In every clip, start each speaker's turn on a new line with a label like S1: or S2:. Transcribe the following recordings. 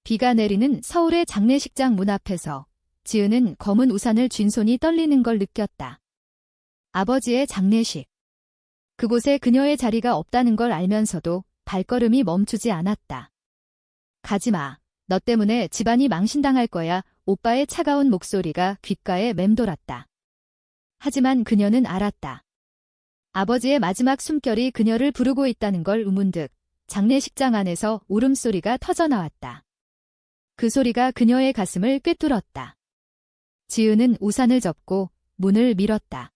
S1: 비가 내리는 서울의 장례식장 문 앞에서 지은은 검은 우산을 쥔 손이 떨리는 걸 느꼈다. 아버지의 장례식. 그곳에 그녀의 자리가 없다는 걸 알면서도 발걸음이 멈추지 않았다. 가지마. 너 때문에 집안이 망신당할 거야. 오빠의 차가운 목소리가 귓가에 맴돌았다. 하지만 그녀는 알았다. 아버지의 마지막 숨결이 그녀를 부르고 있다는 걸 의문득 장례식장 안에서 울음소리가 터져나왔다. 그 소리가 그녀의 가슴을 꿰뚫었다. 지은은 우산을 접고 문을 밀었다.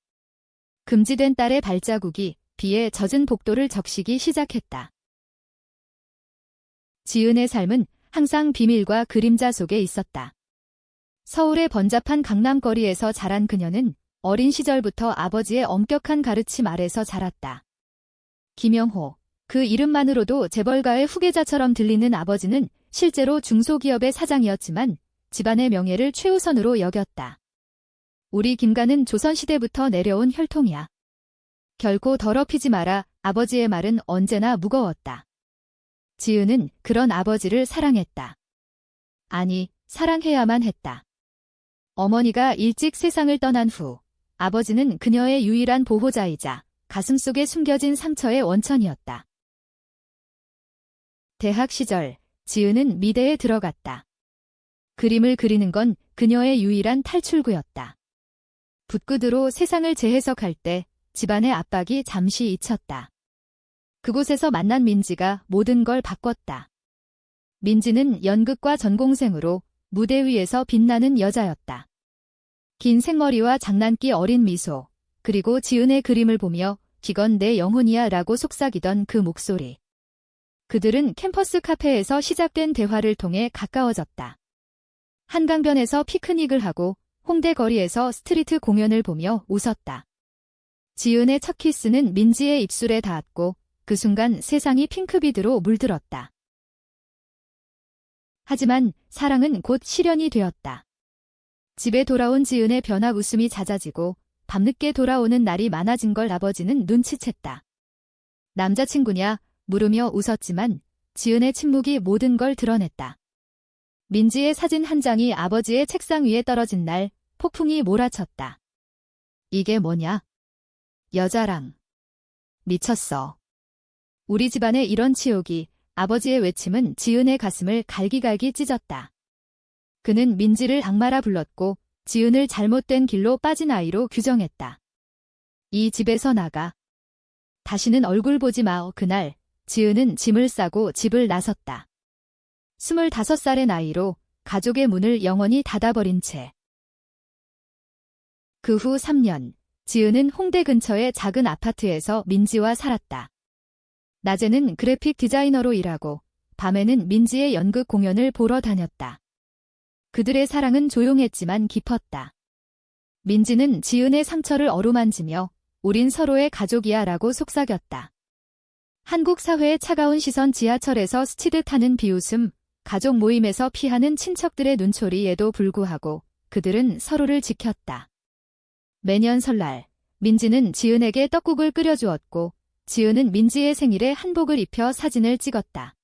S1: 금지된 딸의 발자국이 비에 젖은 복도를 적시기 시작했다. 지은의 삶은 항상 비밀과 그림자 속에 있었다. 서울의 번잡한 강남거리에서 자란 그녀는 어린 시절부터 아버지의 엄격한 가르침 아래서 자랐다. 김영호, 그 이름만으로도 재벌가의 후계자처럼 들리는 아버지는 실제로 중소기업의 사장이었지만 집안의 명예를 최우선으로 여겼다. 우리 김가는 조선시대부터 내려온 혈통이야. 결코 더럽히지 마라. 아버지의 말은 언제나 무거웠다. 지은은 그런 아버지를 사랑했다. 아니, 사랑해야만 했다. 어머니가 일찍 세상을 떠난 후 아버지는 그녀의 유일한 보호자이자 가슴속에 숨겨진 상처의 원천이었다. 대학 시절 지은은 미대에 들어갔다. 그림을 그리는 건 그녀의 유일한 탈출구였다. 붓끝으로 세상을 재해석할 때 집안의 압박이 잠시 잊혔다. 그곳에서 만난 민지가 모든 걸 바꿨다. 민지는 연극과 전공생으로 무대 위에서 빛나는 여자였다. 긴 생머리와 장난기 어린 미소, 그리고 지은의 그림을 보며 이건 내 영혼이야 라고 속삭이던 그 목소리. 그들은 캠퍼스 카페에서 시작된 대화를 통해 가까워졌다. 한강변에서 피크닉을 하고 홍대 거리에서 스트리트 공연을 보며 웃었다. 지은의 첫 키스는 민지의 입술에 닿았고 그 순간 세상이 핑크빛으로 물들었다. 하지만 사랑은 곧 실현이 되었다. 집에 돌아온 지은의 변학 웃음이 잦아지고 밤늦게 돌아오는 날이 많아진 걸 아버지는 눈치챘다. 남자친구냐? 물으며 웃었지만 지은의 침묵이 모든 걸 드러냈다. 민지의 사진 한 장이 아버지의 책상 위에 떨어진 날 폭풍이 몰아쳤다. 이게 뭐냐? 여자랑. 미쳤어. 우리 집안에 이런 치욕이. 아버지의 외침은 지은의 가슴을 갈기갈기 찢었다. 그는 민지를 악마라 불렀고 지은을 잘못된 길로 빠진 아이로 규정했다. 이 집에서 나가. 다시는 얼굴 보지 마. 그날 지은은 짐을 싸고 집을 나섰다. 25살의 나이로 가족의 문을 영원히 닫아버린 채. 그 후 3년, 지은은 홍대 근처의 작은 아파트에서 민지와 살았다. 낮에는 그래픽 디자이너로 일하고 밤에는 민지의 연극 공연을 보러 다녔다. 그들의 사랑은 조용했지만 깊었다. 민지는 지은의 상처를 어루만지며 우린 서로의 가족이야 라고 속삭였다. 한국 사회의 차가운 시선, 지하철에서 스치듯 하는 비웃음, 가족 모임에서 피하는 친척들의 눈초리에도 불구하고 그들은 서로를 지켰다. 매년 설날, 민지는 지은에게 떡국을 끓여주었고 지은은 민지의 생일에 한복을 입혀 사진을 찍었다.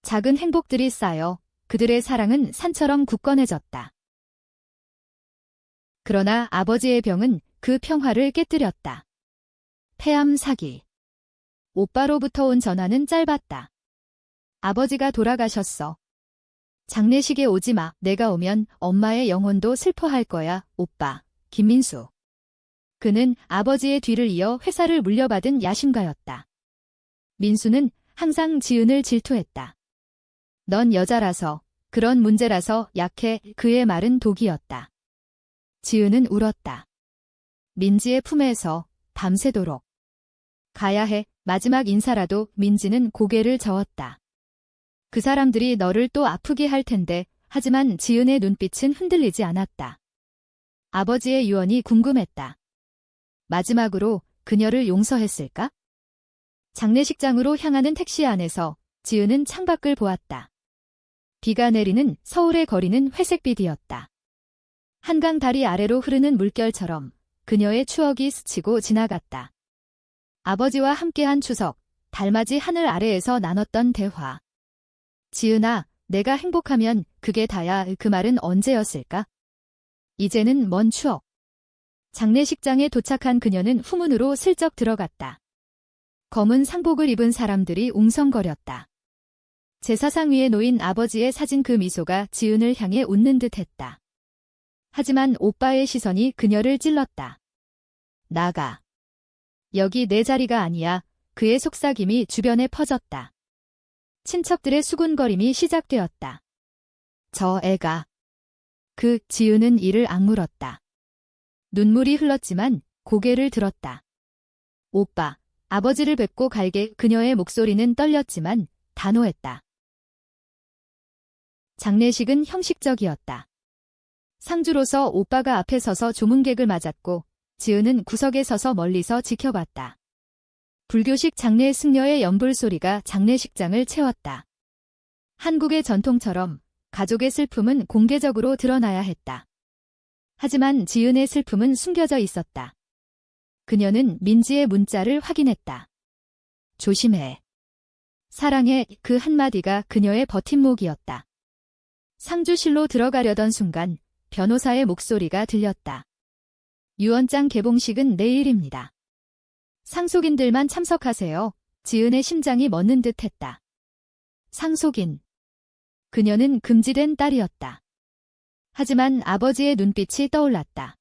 S1: 작은 행복들이 쌓여 그들의 사랑은 산처럼 굳건해졌다. 그러나 아버지의 병은 그 평화를 깨뜨렸다. 폐암 사기. 오빠로부터 온 전화는 짧았다. 아버지가 돌아가셨어. 장례식에 오지 마. 내가 오면 엄마의 영혼도 슬퍼할 거야. 오빠. 김민수. 그는 아버지의 뒤를 이어 회사를 물려받은 야심가였다. 민수는 항상 지은을 질투했다. 넌 여자라서, 그런 문제라서 약해. 그의 말은 독이었다. 지은은 울었다. 민지의 품에서 밤새도록. 가야 해. 마지막 인사라도. 민지는 고개를 저었다. 그 사람들이 너를 또 아프게 할 텐데. 하지만 지은의 눈빛은 흔들리지 않았다. 아버지의 유언이 궁금했다. 마지막으로 그녀를 용서했을까? 장례식장으로 향하는 택시 안에서 지은은 창밖을 보았다. 비가 내리는 서울의 거리는 회색빛이었다. 한강 다리 아래로 흐르는 물결처럼 그녀의 추억이 스치고 지나갔다. 아버지와 함께한 추석, 달맞이 하늘 아래에서 나눴던 대화. 지은아, 내가 행복하면 그게 다야. 그 말은 언제였을까? 이제는 먼 추억. 장례식장에 도착한 그녀는 후문으로 슬쩍 들어갔다. 검은 상복을 입은 사람들이 웅성거렸다. 제사상 위에 놓인 아버지의 사진, 그 미소가 지은을 향해 웃는 듯했다. 하지만 오빠의 시선이 그녀를 찔렀다. 나가. 여기 내 자리가 아니야. 그의 속삭임이 주변에 퍼졌다. 친척들의 수군거림이 시작되었다. 저 애가. 지은은 이를 악물었다. 눈물이 흘렀지만 고개를 들었다. 오빠, 아버지를 뵙고 갈게. 그녀의 목소리는 떨렸지만 단호했다. 장례식은 형식적이었다. 상주로서 오빠가 앞에 서서 조문객을 맞았고 지은은 구석에 서서 멀리서 지켜봤다. 불교식 장례 승려의 연불소리가 장례식장을 채웠다. 한국의 전통처럼 가족의 슬픔은 공개적으로 드러나야 했다. 하지만 지은의 슬픔은 숨겨져 있었다. 그녀는 민지의 문자를 확인했다. 조심해. 사랑해. 그 한마디가 그녀의 버팀목이었다. 상주실로 들어가려던 순간 변호사의 목소리가 들렸다. 유언장 개봉식은 내일입니다. 상속인들만 참석하세요. 지은의 심장이 멎는 듯했다. 상속인. 그녀는 금지된 딸이었다. 하지만 아버지의 눈빛이 떠올랐다.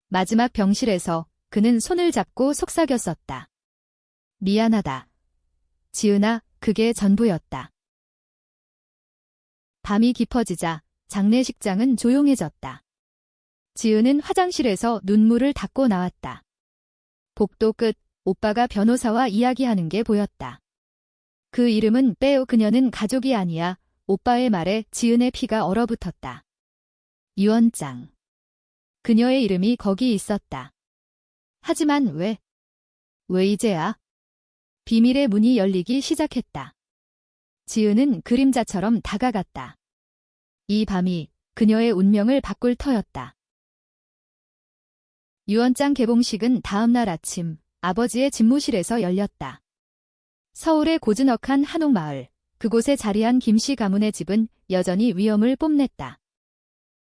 S1: 마지막 병실에서 그는 손을 잡고 속삭였었다. 미안하다. 지은아, 그게 전부였다. 밤이 깊어지자 장례식장은 조용해졌다. 지은은 화장실에서 눈물을 닦고 나왔다. 복도 끝, 오빠가 변호사와 이야기하는 게 보였다. 그 이름은 빼오. 그녀는 가족이 아니야. 오빠의 말에 지은의 피가 얼어붙었다. 유언장. 그녀의 이름이 거기 있었다. 하지만 왜 이제야? 비밀의 문이 열리기 시작했다. 지은은 그림자처럼 다가갔다. 이 밤이 그녀의 운명을 바꿀 터였다. 유언장 개봉식은 다음 날 아침 아버지의 집무실에서 열렸다. 서울의 고즈넉한 한옥마을, 그곳에 자리한 김씨 가문의 집은 여전히 위엄을 뽐냈다.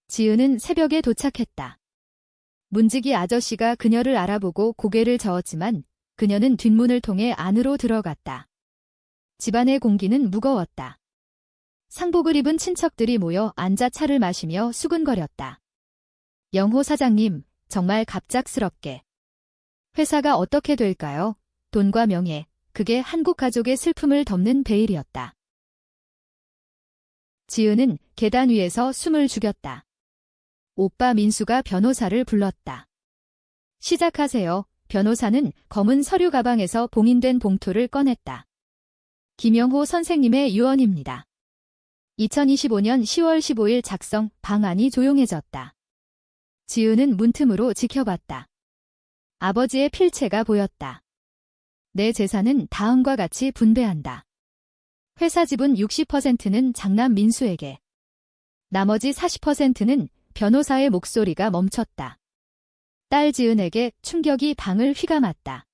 S1: 지은은 새벽에 도착했다. 문지기 아저씨가 그녀를 알아보고 고개를 저었지만 그녀는 뒷문을 통해 안으로 들어갔다. 집안의 공기는 무거웠다. 상복을 입은 친척들이 모여 앉아 차를 마시며 수근거렸다. 영호 사장님, 정말 갑작스럽게. 회사가 어떻게 될까요? 돈과 명예, 그게 한국 가족의 슬픔을 덮는 베일이었다. 지은은 계단 위에서 숨을 죽였다. 오빠 민수가 변호사를 불렀다. 시작하세요. 변호사는 검은 서류 가방에서 봉인된 봉투를 꺼냈다. 김영호 선생님의 유언입니다. 2025년 10월 15일 작성. 방안이 조용해졌다. 지은은 문틈으로 지켜봤다. 아버지의 필체가 보였다. 내 재산은 다음과 같이 분배한다. 회사 지분 60%는 장남 민수에게. 나머지 40%는 변호사의 목소리가 멈췄다. 딸 지은에게. 충격이 방을 휘감았다.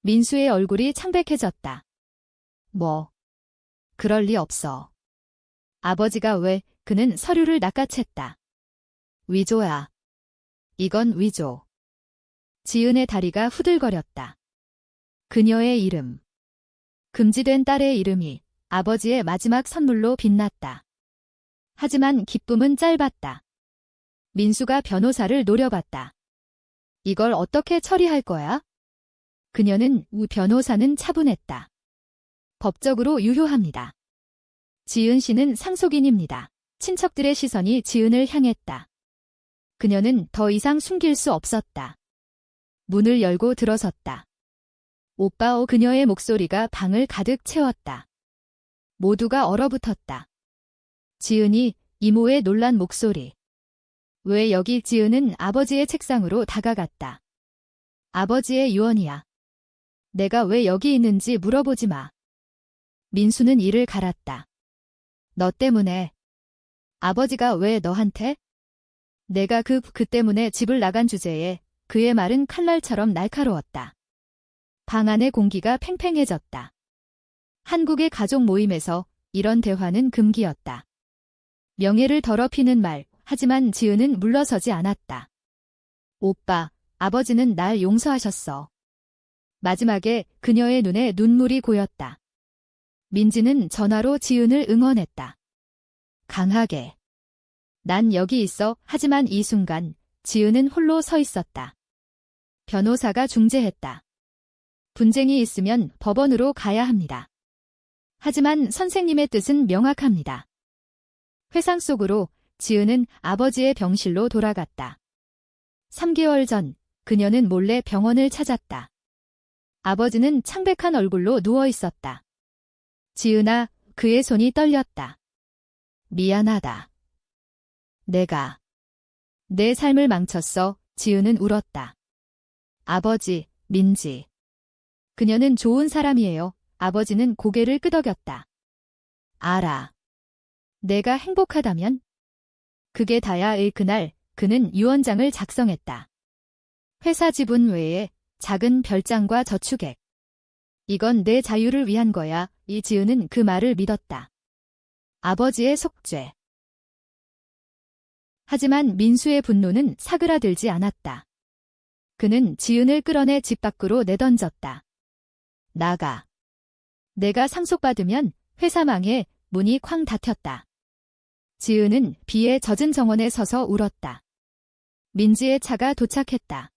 S1: 민수의 얼굴이 창백해졌다. 그럴 리 없어. 아버지가 왜? 그는 서류를 낚아챘다. 위조야. 이건 위조. 지은의 다리가 후들거렸다. 그녀의 이름. 금지된 딸의 이름이 아버지의 마지막 선물로 빛났다. 하지만 기쁨은 짧았다. 민수가 변호사를 노려봤다. 이걸 어떻게 처리할 거야? 변호사는 차분했다. 법적으로 유효합니다. 지은 씨는 상속인입니다. 친척들의 시선이 지은을 향했다. 그녀는 더 이상 숨길 수 없었다. 문을 열고 들어섰다. 오빠오. 그녀의 목소리가 방을 가득 채웠다. 모두가 얼어붙었다. 지은이. 이모의 놀란 목소리. 왜 여기? 지은은 아버지의 책상으로 다가갔다. 아버지의 유언이야. 내가 왜 여기 있는지 물어보지 마. 민수는 이를 갈았다. 너 때문에. 아버지가 왜 너한테? 내가 그 때문에 집을 나간 주제에. 그의 말은 칼날처럼 날카로웠다. 방 안의 공기가 팽팽해졌다. 한국의 가족 모임에서 이런 대화는 금기였다. 명예를 더럽히는 말, 하지만 지은은 물러서지 않았다. 오빠, 아버지는 날 용서하셨어. 마지막에 그녀의 눈에 눈물이 고였다. 민지는 전화로 지은을 응원했다. 강하게. 난 여기 있어. 하지만 이 순간 지은은 홀로 서 있었다. 변호사가 중재했다. 분쟁이 있으면 법원으로 가야 합니다. 하지만 선생님의 뜻은 명확합니다. 회상 속으로 지은은 아버지의 병실로 돌아갔다. 3개월 전 그녀는 몰래 병원을 찾았다. 아버지는 창백한 얼굴로 누워 있었다. 지은아, 그의 손이 떨렸다. 미안하다. 내가 내 삶을 망쳤어. 지은은 울었다. 아버지, 민지. 그녀는 좋은 사람이에요. 아버지는 고개를 끄덕였다. 알아. 내가 행복하다면? 그게 다야. 그날 그는 유언장을 작성했다. 회사 지분 외에 작은 별장과 저축액. 이건 내 자유를 위한 거야. 이지은은 그 말을 믿었다. 아버지의 속죄. 하지만 민수의 분노는 사그라들지 않았다. 그는 지은을 끌어내 집 밖으로 내던졌다. 나가. 내가 상속받으면 회사 망해. 문이 쾅 닫혔다. 지은은 비에 젖은 정원에 서서 울었다. 민지의 차가 도착했다.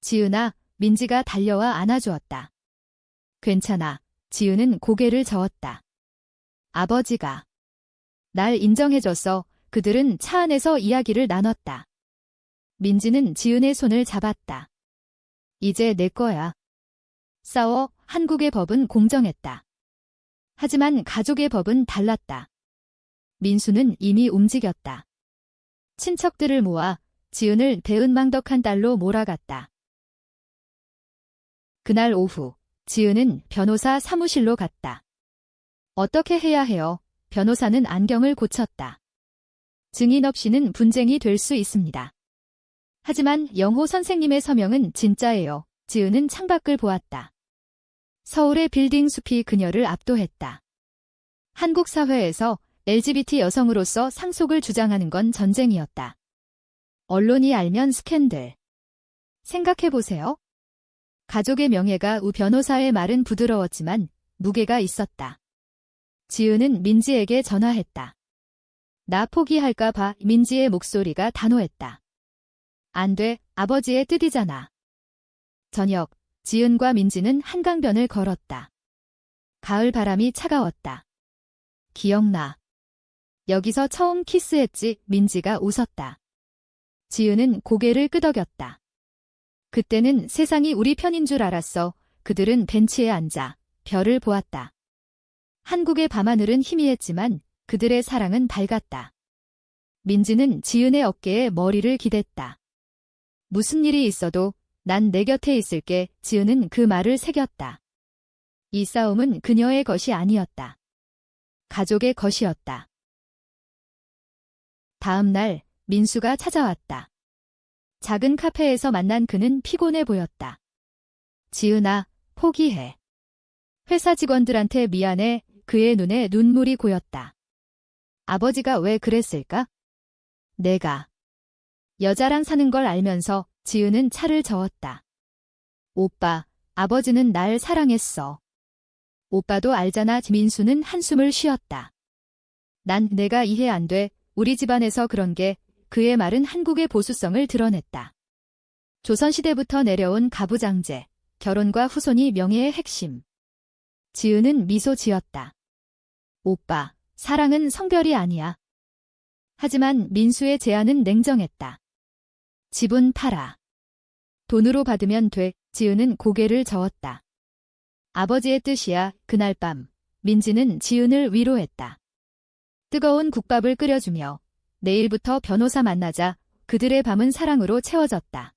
S1: 지은아, 민지가 달려와 안아주었다. 괜찮아. 지은은 고개를 저었다. 아버지가 날 인정해줬어. 그들은 차 안에서 이야기를 나눴다. 민지는 지은의 손을 잡았다. 이제 내 거야. 싸워. 한국의 법은 공정했다. 하지만 가족의 법은 달랐다. 민수는 이미 움직였다. 친척들을 모아 지은을 배은망덕한 딸로 몰아갔다. 그날 오후 지은은 변호사 사무실로 갔다. 어떻게 해야 해요? 변호사는 안경을 고쳤다. 증인 없이는 분쟁이 될 수 있습니다. 하지만 영호 선생님의 서명은 진짜예요. 지은은 창밖을 보았다. 서울의 빌딩 숲이 그녀를 압도했다. 한국 사회에서 LGBT 여성으로서 상속을 주장하는 건 전쟁이었다. 언론이 알면 스캔들. 생각해보세요. 가족의 명예가 우 변호사의 말은 부드러웠지만 무게가 있었다. 지은은 민지에게 전화했다. 나 포기할까 봐. 민지의 목소리가 단호했다. 안 돼. 아버지의 뜻이잖아. 저녁, 지은과 민지는 한강변을 걸었다. 가을 바람이 차가웠다. 기억나. 여기서 처음 키스했지. 민지가 웃었다. 지은은 고개를 끄덕였다. 그때는 세상이 우리 편인 줄 알았어. 그들은 벤치에 앉아 별을 보았다. 한국의 밤하늘은 희미했지만 그들의 사랑은 밝았다. 민지는 지은의 어깨에 머리를 기댔다. 무슨 일이 있어도 난 내 곁에 있을게. 지은은 그 말을 새겼다. 이 싸움은 그녀의 것이 아니었다. 가족의 것이었다. 다음 날 민수가 찾아왔다. 작은 카페에서 만난 그는 피곤해 보였다. 지은아, 포기해. 회사 직원들한테 미안해. 그의 눈에 눈물이 고였다. 아버지가 왜 그랬을까? 내가 여자랑 사는 걸 알면서. 지은은 차를 저었다. 오빠, 아버지는 날 사랑했어. 오빠도 알잖아. 민수는 한숨을 쉬었다. 난 내가 이해 안 돼. 우리 집안에서 그런 게. 그의 말은 한국의 보수성을 드러냈다. 조선시대부터 내려온 가부장제, 결혼과 후손이 명예의 핵심. 지은은 미소 지었다. 오빠, 사랑은 성별이 아니야. 하지만 민수의 제안은 냉정했다. 집은 팔아. 돈으로 받으면 돼. 지은은 고개를 저었다. 아버지의 뜻이야. 그날 밤 민지는 지은을 위로했다. 뜨거운 국밥을 끓여주며 내일부터 변호사 만나자. 그들의 밤은 사랑으로 채워졌다.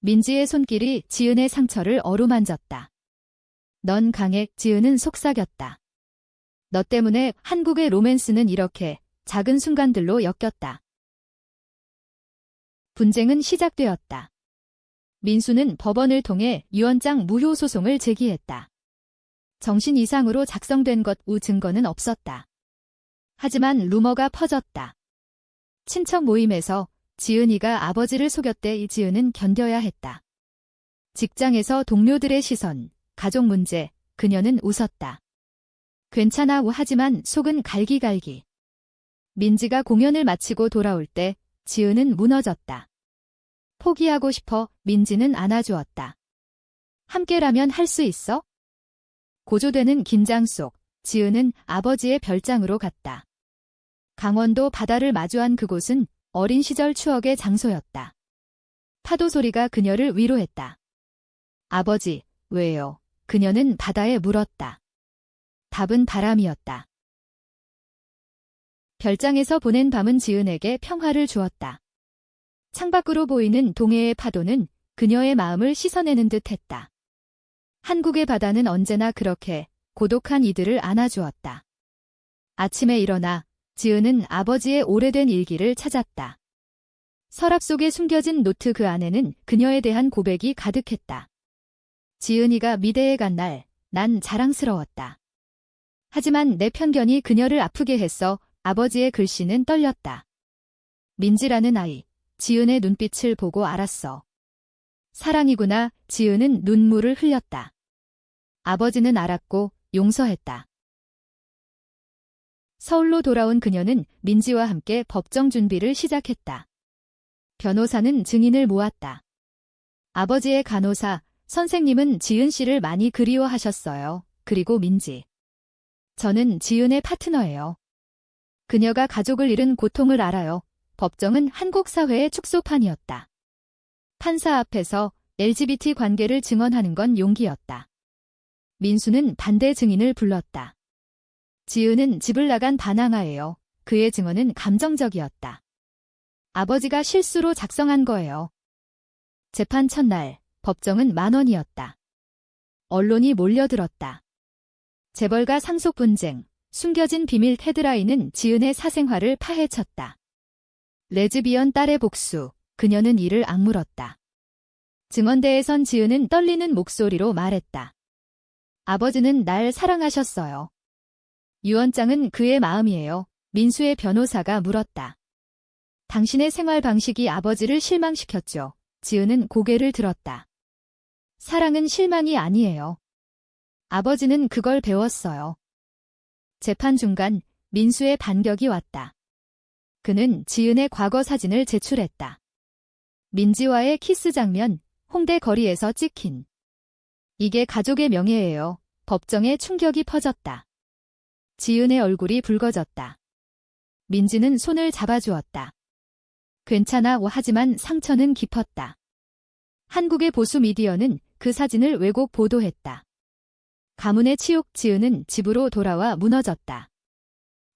S1: 민지의 손길이 지은의 상처를 어루만졌다. 넌 강해. 지은은 속삭였다. 너 때문에 한국의 로맨스는 이렇게 작은 순간들로 엮였다. 분쟁은 시작되었다. 민수는 법원을 통해 유언장 무효 소송을 제기했다. 정신 이상으로 작성된 것 우 증거는 없었다. 하지만 루머가 퍼졌다. 친척 모임에서 지은이가 아버지를 속였대. 이 지은은 견뎌야 했다. 직장에서 동료들의 시선, 가족 문제, 그녀는 웃었다. 괜찮아 하지만 속은 갈기갈기. 민지가 공연을 마치고 돌아올 때 지은은 무너졌다. 포기하고 싶어. 민지는 안아주었다. 함께라면 할 수 있어? 고조되는 긴장 속 지은은 아버지의 별장으로 갔다. 강원도 바다를 마주한 그곳은 어린 시절 추억의 장소였다. 파도 소리가 그녀를 위로했다. 아버지, 왜요? 그녀는 바다에 물었다. 답은 바람이었다. 별장에서 보낸 밤은 지은에게 평화를 주었다. 창밖으로 보이는 동해의 파도는 그녀의 마음을 씻어내는 듯 했다. 한국의 바다는 언제나 그렇게 고독한 이들을 안아주었다. 아침에 일어나 지은은 아버지의 오래된 일기를 찾았다. 서랍 속에 숨겨진 노트 그 안에는 그녀에 대한 고백이 가득했다. 지은이가 미대에 간 날, 난 자랑스러웠다. 하지만 내 편견이 그녀를 아프게 했어. 아버지의 글씨는 떨렸다. 민지라는 아이, 지은의 눈빛을 보고 알았어. 사랑이구나. 지은은 눈물을 흘렸다. 아버지는 알았고 용서했다. 서울로 돌아온 그녀는 민지와 함께 법정 준비를 시작했다. 변호사는 증인을 모았다. 아버지의 간호사, 선생님은 지은 씨를 많이 그리워하셨어요. 그리고 민지. 저는 지은의 파트너예요. 그녀가 가족을 잃은 고통을 알아요. 법정은 한국 사회의 축소판이었다. 판사 앞에서 LGBT 관계를 증언하는 건 용기였다. 민수는 반대 증인을 불렀다. 지은은 집을 나간 반항아예요. 그의 증언은 감정적이었다. 아버지가 실수로 작성한 거예요. 재판 첫날, 법정은 만원이었다. 언론이 몰려들었다. 재벌가 상속 분쟁, 숨겨진 비밀 헤드라인은 지은의 사생활을 파헤쳤다. 레즈비언 딸의 복수, 그녀는 이를 악물었다. 증언대에 선 지은은 떨리는 목소리로 말했다. 아버지는 날 사랑하셨어요. 유언장은 그의 마음이에요. 민수의 변호사가 물었다. 당신의 생활 방식이 아버지를 실망시켰죠. 지은은 고개를 들었다. 사랑은 실망이 아니에요. 아버지는 그걸 배웠어요. 재판 중간 민수의 반격이 왔다. 그는 지은의 과거 사진을 제출했다. 민지와의 키스 장면, 홍대 거리에서 찍힌. 이게 가족의 명예예요. 법정에 충격이 퍼졌다. 지은의 얼굴이 붉어졌다. 민지는 손을 잡아주었다. 괜찮아 하지만 상처는 깊었다. 한국의 보수 미디어는 그 사진을 왜곡 보도했다. 가문의 치욕. 지은은 집으로 돌아와 무너졌다.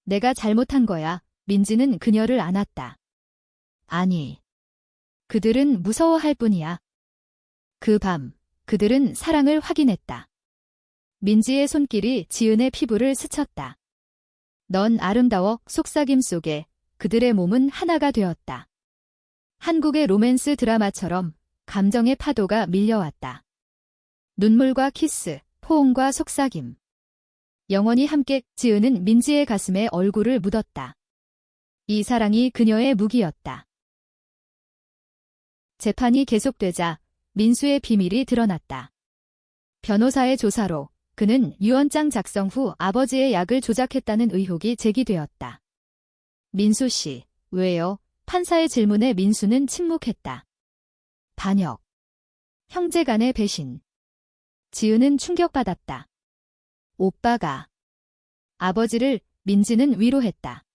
S1: 내가 잘못한 거야. 민지는 그녀를 안았다. 아니. 그들은 무서워할 뿐이야. 그 밤, 그들은 사랑을 확인했다. 민지의 손길이 지은의 피부를 스쳤다. 넌 아름다워. 속삭임 속에 그들의 몸은 하나가 되었다. 한국의 로맨스 드라마처럼 감정의 파도가 밀려왔다. 눈물과 키스, 포옹과 속삭임. 영원히 함께. 지은은 민지의 가슴에 얼굴을 묻었다. 이 사랑이 그녀의 무기였다. 재판이 계속되자 민수의 비밀이 드러났다. 변호사의 조사로 그는 유언장 작성 후 아버지의 약을 조작했다는 의혹이 제기되었다. 민수 씨, 왜요? 판사의 질문에 민수는 침묵했다. 반역. 형제 간의 배신. 지은은 충격받았다. 오빠가. 아버지를. 민지는 위로했다.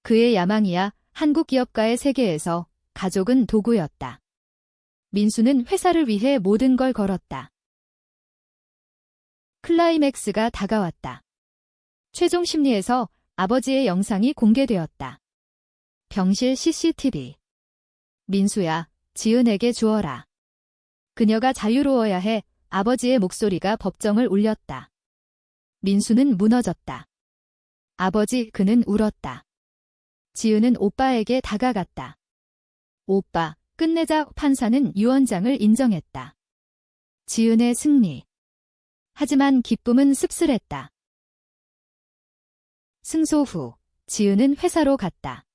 S1: 그의 야망이야. 한국 기업가의 세계에서 가족은 도구였다. 민수는 회사를 위해 모든 걸 걸었다. 클라이맥스가 다가왔다. 최종 심리에서 아버지의 영상이 공개되었다. 병실 CCTV. 민수야, 지은에게 주어라. 그녀가 자유로워야 해. 아버지의 목소리가 법정을 울렸다. 민수는 무너졌다. 아버지. 그는 울었다. 지은은 오빠에게 다가갔다. 오빠, 끝내자. 판사는 유언장을 인정했다. 지은의 승리. 하지만 기쁨은 씁쓸했다. 승소 후 지은은 회사로 갔다.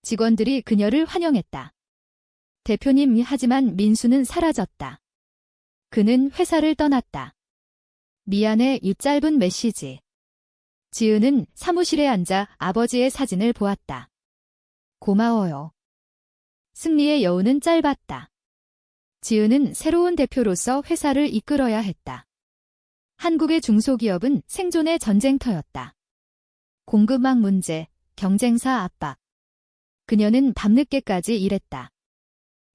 S1: 직원들이 그녀를 환영했다. 대표님, 하지만 민수는 사라졌다. 그는 회사를 떠났다. 미안해. 이 짧은 메시지. 지은은 사무실에 앉아 아버지의 사진을 보았다. 고마워요. 승리의 여운은 짧았다. 지은은 새로운 대표로서 회사를 이끌어야 했다. 한국의 중소기업은 생존의 전쟁터였다. 공급망 문제, 경쟁사 압박. 그녀는 밤늦게까지 일했다.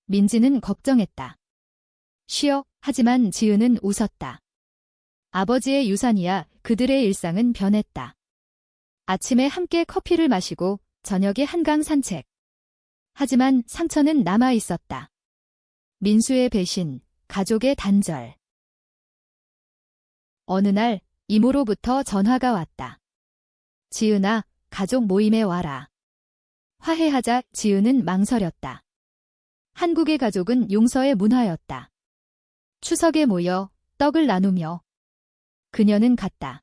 S1: 민지는 걱정했다. 쉬어. 하지만 지은은 웃었다. 아버지의 유산이야. 그들의 일상은 변했다. 아침에 함께 커피를 마시고 저녁에 한강 산책. 하지만 상처는 남아 있었다. 민수의 배신, 가족의 단절. 어느 날 이모로부터 전화가 왔다. 지은아, 가족 모임에 와라. 화해하자. 지은은 망설였다. 한국의 가족은 용서의 문화였다. 추석에 모여 떡을 나누며 그녀는 갔다.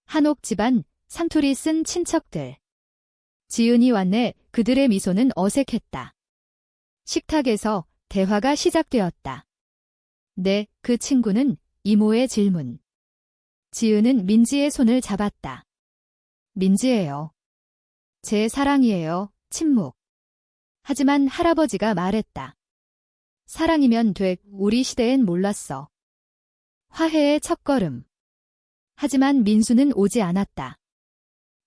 S1: 한옥 집안, 상투리 쓴 친척들. 지은이 왔네. 그들의 미소는 어색했다. 식탁에서 대화가 시작되었다. 네, 그 친구는? 이모의 질문. 지은은 민지의 손을 잡았다. 민지예요. 제 사랑이에요. 침묵. 하지만 할아버지가 말했다. 사랑이면 돼. 우리 시대엔 몰랐어. 화해의 첫걸음. 하지만 민수는 오지 않았다.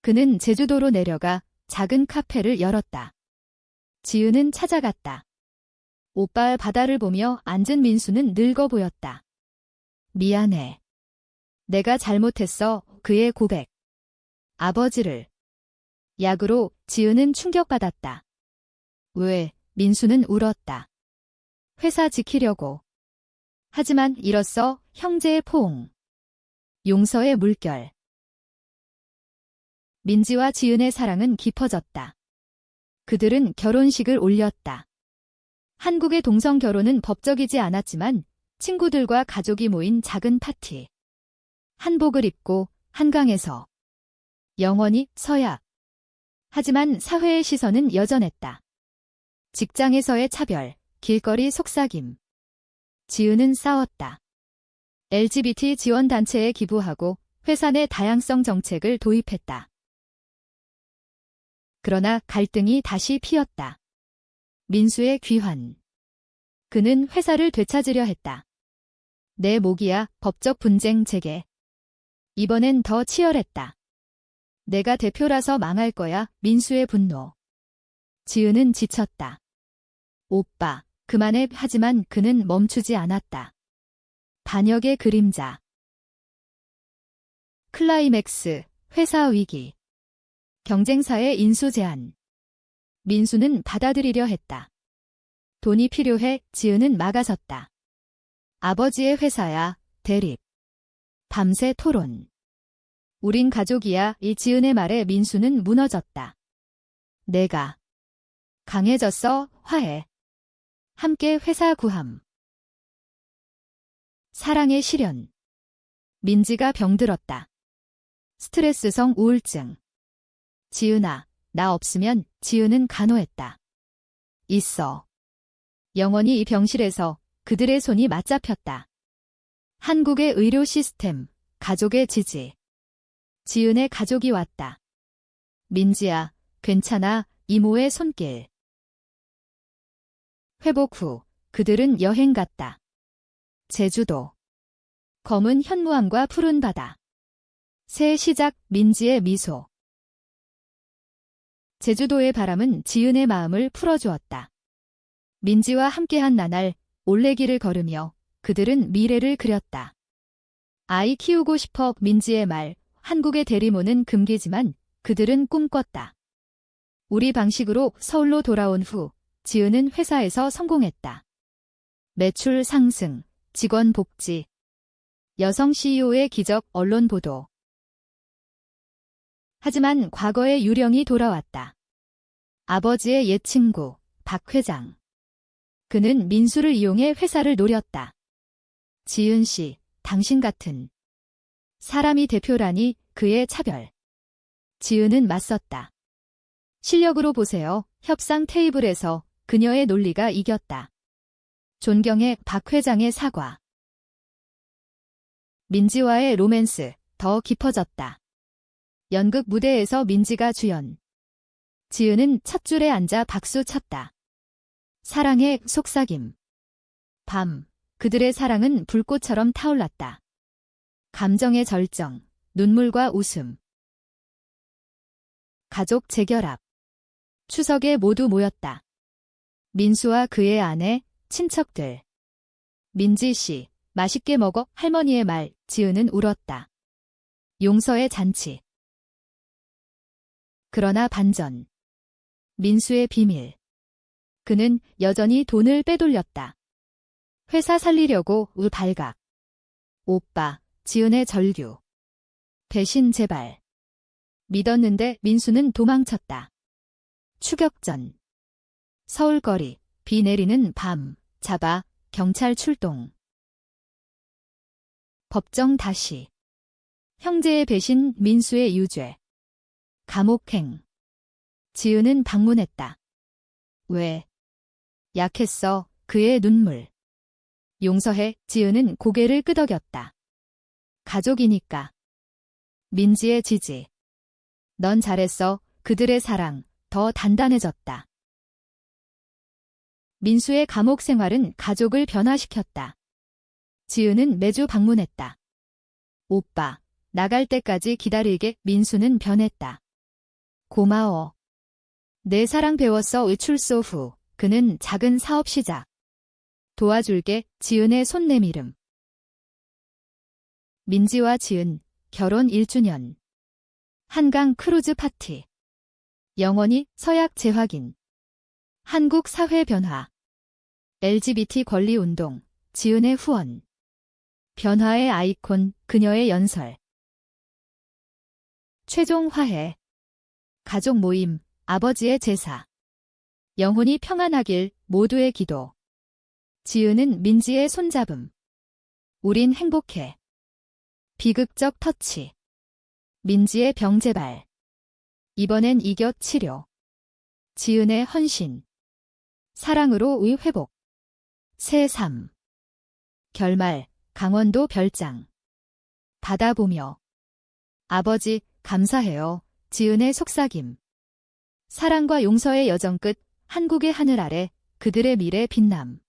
S1: 그는 제주도로 내려가 작은 카페를 열었다. 지은은 찾아갔다. 오빠, 바다를 보며 앉은 민수는 늙어 보였다. 미안해. 내가 잘못했어. 그의 고백. 아버지를. 약으로. 지은은 충격받았다. 왜? 민수는 울었다. 회사 지키려고. 하지만 잃었어. 형제의 포옹. 용서의 물결. 민지와 지은의 사랑은 깊어졌다. 그들은 결혼식을 올렸다. 한국의 동성 결혼은 법적이지 않았지만 친구들과 가족이 모인 작은 파티. 한복을 입고 한강에서. 영원히 서약. 하지만 사회의 시선은 여전했다. 직장에서의 차별, 길거리 속삭임. 지은은 싸웠다. LGBT 지원단체에 기부하고 회사 내 다양성 정책을 도입했다. 그러나 갈등이 다시 피었다. 민수의 귀환. 그는 회사를 되찾으려 했다. 내 목이야. 법적 분쟁 재개. 이번엔 더 치열했다. 내가 대표라서 망할 거야. 민수의 분노. 지은은 지쳤다. 오빠, 그만해. 하지만 그는 멈추지 않았다. 반역의 그림자. 클라이맥스, 회사 위기. 경쟁사의 인수 제한. 민수는 받아들이려 했다. 돈이 필요해. 지은은 막아섰다. 아버지의 회사야. 대립. 밤새 토론. 우린 가족이야. 이 지은의 말에 민수는 무너졌다. 내가 강해졌어. 화해. 함께 회사 구함. 사랑의 실현. 민지가 병들었다. 스트레스성 우울증. 지은아, 나 없으면. 지은은 간호했다. 있어. 영원히 이 병실에서 그들의 손이 맞잡혔다. 한국의 의료 시스템, 가족의 지지. 지은의 가족이 왔다. 민지야, 괜찮아. 이모의 손길. 회복 후 그들은 여행 갔다. 제주도. 검은 현무암과 푸른 바다. 새 시작. 민지의 미소. 제주도의 바람은 지은의 마음을 풀어주었다. 민지와 함께한 나날 올레길을 걸으며 그들은 미래를 그렸다. 아이 키우고 싶어. 민지의 말. 한국의 대리모는 금기지만 그들은 꿈꿨다. 우리 방식으로. 서울로 돌아온 후 지은은 회사에서 성공했다. 매출 상승, 직원 복지, 여성 CEO의 기적. 언론 보도. 하지만 과거의 유령이 돌아왔다. 아버지의 옛 친구, 박 회장. 그는 민수를 이용해 회사를 노렸다. 지은 씨, 당신 같은 사람이 대표라니 그의 차별. 지은은 맞섰다. 실력으로 보세요. 협상 테이블에서 그녀의 논리가 이겼다. 존경해 박 회장의 사과. 민지와의 로맨스 더 깊어졌다. 연극 무대에서 민지가 주연. 지은은 첫 줄에 앉아 박수 쳤다. 사랑의 속삭임. 밤, 그들의 사랑은 불꽃처럼 타올랐다. 감정의 절정, 눈물과 웃음. 가족 재결합. 추석에 모두 모였다. 민수와 그의 아내, 친척들. 민지 씨, 맛있게 먹어 할머니의 말, 지은은 울었다. 용서의 잔치. 그러나 반전. 민수의 비밀. 그는 여전히 돈을 빼돌렸다. 회사 살리려고 발각. 오빠, 지은의 절규. 배신 제발. 믿었는데 민수는 도망쳤다. 추격전. 서울거리, 비 내리는 밤, 잡아, 경찰 출동. 법정 다시. 형제의 배신, 민수의 유죄. 감옥행. 지은은 방문했다. 왜? 약했어, 그의 눈물. 용서해, 지은은 고개를 끄덕였다. 가족이니까. 민지의 지지. 넌 잘했어, 그들의 사랑, 더 단단해졌다. 민수의 감옥 생활은 가족을 변화시켰다. 지은은 매주 방문했다. 오빠, 나갈 때까지 기다리게. 민수는 변했다. 고마워. 내 사랑 배웠어. 외출소 후 그는 작은 사업 시작. 도와줄게. 지은의 손 내밀음. 민지와 지은 결혼 1주년. 한강 크루즈 파티. 영원히 서약 재확인. 한국 사회 변화. LGBT 권리 운동. 지은의 후원. 변화의 아이콘, 그녀의 연설. 최종 화해. 가족 모임, 아버지의 제사. 영혼이 평안하길, 모두의 기도. 지은은 민지의 손잡음. 우린 행복해. 비극적 터치. 민지의 병재발. 이번엔 이겨 치료. 지은의 헌신. 사랑으로 의 회복. 새 삶. 결말, 강원도 별장. 바다 보며. 아버지, 감사해요. 지은의 속삭임. 사랑과 용서의 여정 끝, 한국의 하늘 아래, 그들의 미래 빛남.